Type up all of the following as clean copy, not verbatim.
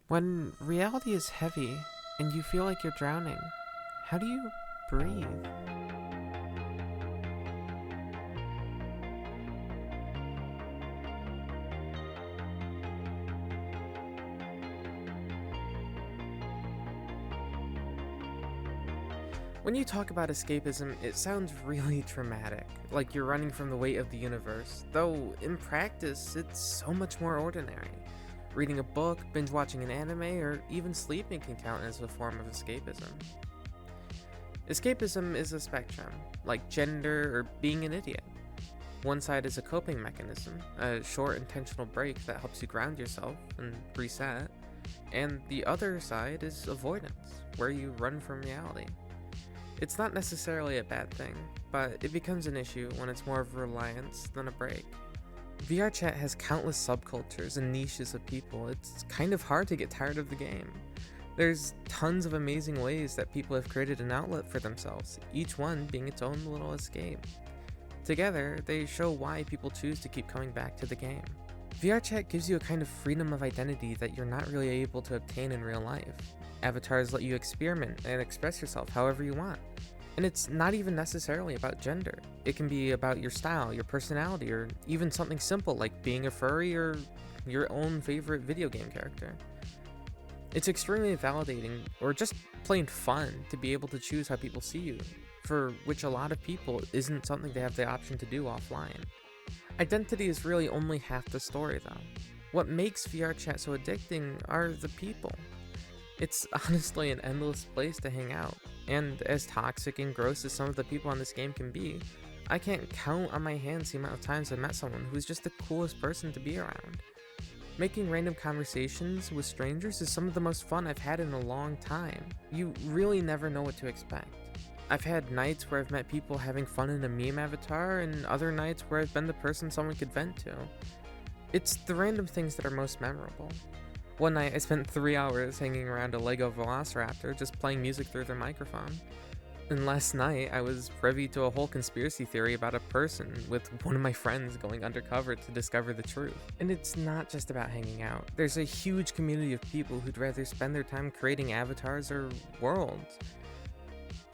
When reality is heavy and you feel like you're drowning, how do you breathe? When you talk about escapism, it sounds really dramatic, like you're running from the weight of the universe, though in practice, it's so much more ordinary. Reading a book, binge watching an anime, or even sleeping can count as a form of escapism. Escapism is a spectrum, like gender or being an idiot. One side is a coping mechanism, a short intentional break that helps you ground yourself and reset, and the other side is avoidance, where you run from reality. It's not necessarily a bad thing, but it becomes an issue when it's more of a reliance than a break. VRChat has countless subcultures and niches of people. It's kind of hard to get tired of the game. There's tons of amazing ways that people have created an outlet for themselves, each one being its own little escape. Together, they show why people choose to keep coming back to the game. VRChat gives you a kind of freedom of identity that you're not really able to obtain in real life. Avatars let you experiment and express yourself however you want. And it's not even necessarily about gender. It can be about your style, your personality, or even something simple like being a furry or your own favorite video game character. It's extremely validating, or just plain fun, to be able to choose how people see you, for which a lot of people isn't something they have the option to do offline. Identity is really only half the story though. What makes VRChat so addicting are the people. It's honestly an endless place to hang out, and as toxic and gross as some of the people on this game can be, I can't count on my hands the amount of times I've met someone who's just the coolest person to be around. Making random conversations with strangers is some of the most fun I've had in a long time. You really never know what to expect. I've had nights where I've met people having fun in a meme avatar, and other nights where I've been the person someone could vent to. It's the random things that are most memorable. One night I spent 3 hours hanging around a Lego Velociraptor just playing music through their microphone. And last night I was privy to a whole conspiracy theory about a person, with one of my friends going undercover to discover the truth. And it's not just about hanging out. There's a huge community of people who'd rather spend their time creating avatars or worlds.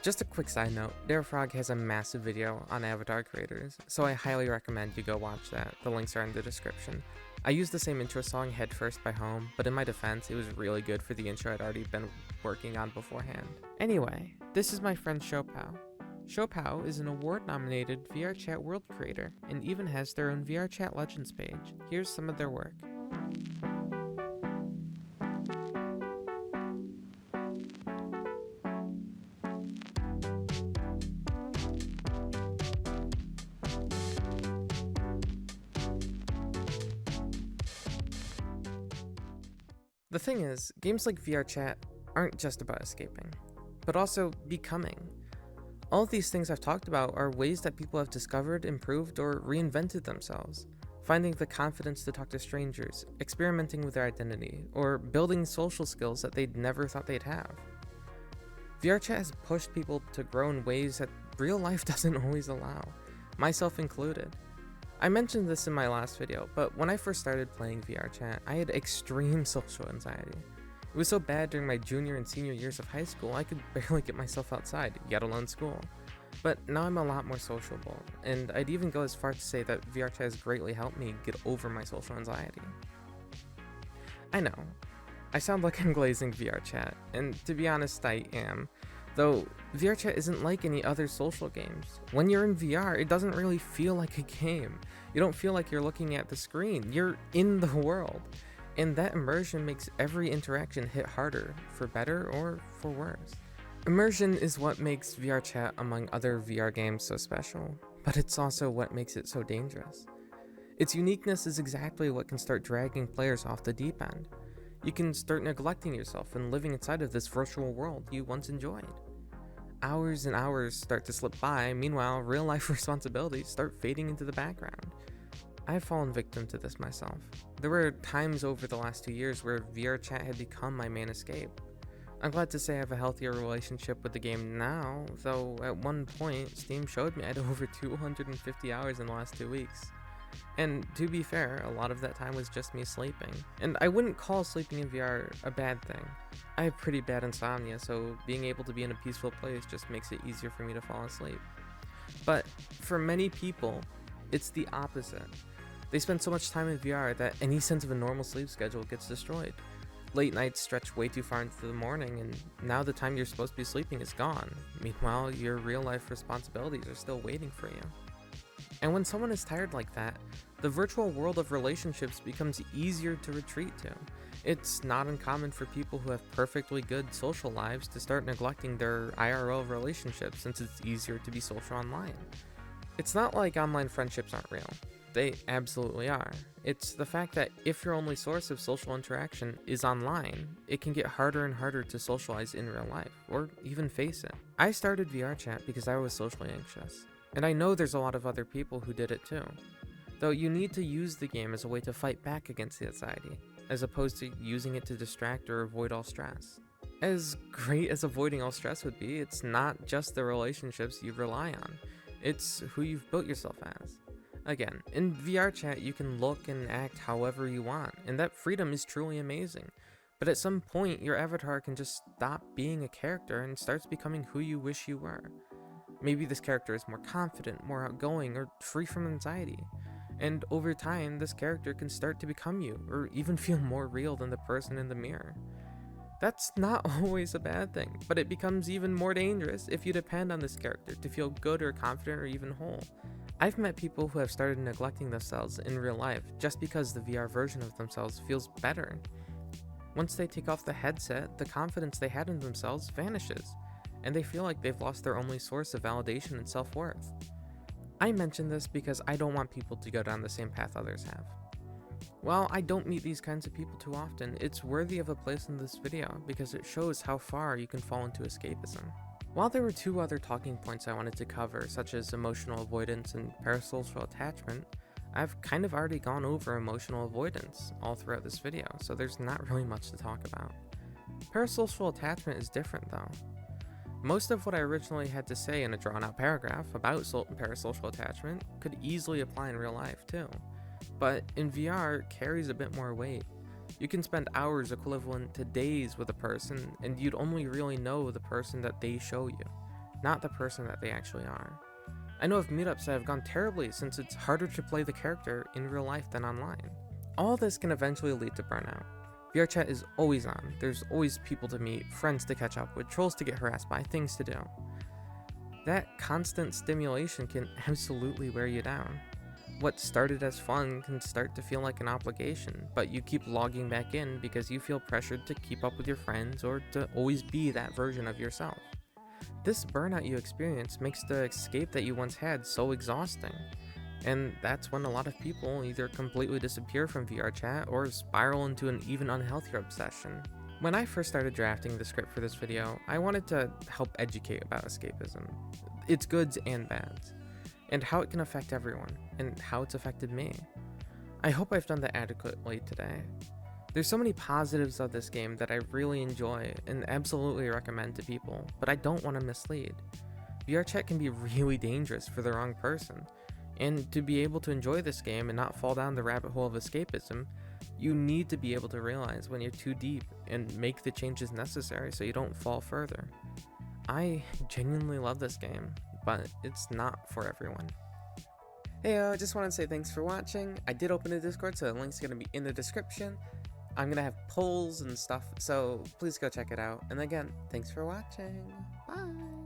Just a quick side note, Derafog has a massive video on avatar creators, so I highly recommend you go watch that. The links are in the description. I used the same intro song Headfirst by Home, but in my defense, it was really good for the intro I'd already been working on beforehand. Anyway, this is my friend Shopow. Shopow is an award-nominated VRChat world creator, and even has their own VRChat Legends page. Here's some of their work. The thing is, games like VRChat aren't just about escaping, but also becoming. All of these things I've talked about are ways that people have discovered, improved, or reinvented themselves, finding the confidence to talk to strangers, experimenting with their identity, or building social skills that they'd never thought they'd have. VRChat has pushed people to grow in ways that real life doesn't always allow, myself included. I mentioned this in my last video, but when I first started playing VRChat, I had extreme social anxiety. It was so bad during my junior and senior years of high school, I could barely get myself outside, yet alone school. But now I'm a lot more sociable, and I'd even go as far to say that VRChat has greatly helped me get over my social anxiety. I know, I sound like I'm glazing VRChat, and to be honest, I am. Though, VRChat isn't like any other social games. When you're in VR, it doesn't really feel like a game. You don't feel like you're looking at the screen, you're in the world. And that immersion makes every interaction hit harder, for better or for worse. Immersion is what makes VRChat among other VR games so special, but it's also what makes it so dangerous. Its uniqueness is exactly what can start dragging players off the deep end. You can start neglecting yourself and living inside of this virtual world you once enjoyed. Hours and hours start to slip by, meanwhile, real-life responsibilities start fading into the background. I've fallen victim to this myself. There were times over the last 2 years where VRChat had become my main escape. I'm glad to say I have a healthier relationship with the game now, though at one point, Steam showed me I had over 250 hours in the last 2 weeks. And to be fair, a lot of that time was just me sleeping. And I wouldn't call sleeping in VR a bad thing. I have pretty bad insomnia, so being able to be in a peaceful place just makes it easier for me to fall asleep. But for many people, it's the opposite. They spend so much time in VR that any sense of a normal sleep schedule gets destroyed. Late nights stretch way too far into the morning, and now the time you're supposed to be sleeping is gone. Meanwhile, your real life responsibilities are still waiting for you. And when someone is tired like that, the virtual world of relationships becomes easier to retreat to. It's not uncommon for people who have perfectly good social lives to start neglecting their IRL relationships since it's easier to be social online. It's not like online friendships aren't real. They absolutely are. It's the fact that if your only source of social interaction is online, it can get harder and harder to socialize in real life, or even face it. I started VRChat because I was socially anxious, and I know there's a lot of other people who did it too. Though you need to use the game as a way to fight back against the anxiety, as opposed to using it to distract or avoid all stress. As great as avoiding all stress would be, it's not just the relationships you rely on, it's who you've built yourself as. Again, in VRChat you can look and act however you want, and that freedom is truly amazing. But at some point, your avatar can just stop being a character and starts becoming who you wish you were. Maybe this character is more confident, more outgoing, or free from anxiety. And over time, this character can start to become you, or even feel more real than the person in the mirror. That's not always a bad thing, but it becomes even more dangerous if you depend on this character to feel good or confident or even whole. I've met people who have started neglecting themselves in real life just because the VR version of themselves feels better. Once they take off the headset, the confidence they had in themselves vanishes, and they feel like they've lost their only source of validation and self-worth. I mention this because I don't want people to go down the same path others have. While I don't meet these kinds of people too often, it's worthy of a place in this video because it shows how far you can fall into escapism. While there were two other talking points I wanted to cover, such as emotional avoidance and parasocial attachment, I've kind of already gone over emotional avoidance all throughout this video, so there's not really much to talk about. Parasocial attachment is different though. Most of what I originally had to say in a drawn-out paragraph about parasocial attachment could easily apply in real life too, but in VR it carries a bit more weight. You can spend hours equivalent to days with a person, and you'd only really know the person that they show you, not the person that they actually are. I know of meetups that have gone terribly since it's harder to play the character in real life than online. All this can eventually lead to burnout. VRChat is always on, there's always people to meet, friends to catch up with, trolls to get harassed by, things to do. That constant stimulation can absolutely wear you down. What started as fun can start to feel like an obligation, but you keep logging back in because you feel pressured to keep up with your friends or to always be that version of yourself. This burnout you experience makes the escape that you once had so exhausting, and that's when a lot of people either completely disappear from VRChat or spiral into an even unhealthier obsession. When I first started drafting the script for this video, I wanted to help educate about escapism, its goods and bads, and how it can affect everyone, and how it's affected me. I hope I've done that adequately today. There's so many positives of this game that I really enjoy and absolutely recommend to people, but I don't want to mislead. VRChat can be really dangerous for the wrong person, and to be able to enjoy this game and not fall down the rabbit hole of escapism, you need to be able to realize when you're too deep and make the changes necessary so you don't fall further. I genuinely love this game, but it's not for everyone. Hey, I just want to say thanks for watching. I did open a Discord, so the link's going to be in the description. I'm going to have polls and stuff, so please go check it out. And again, thanks for watching. Bye!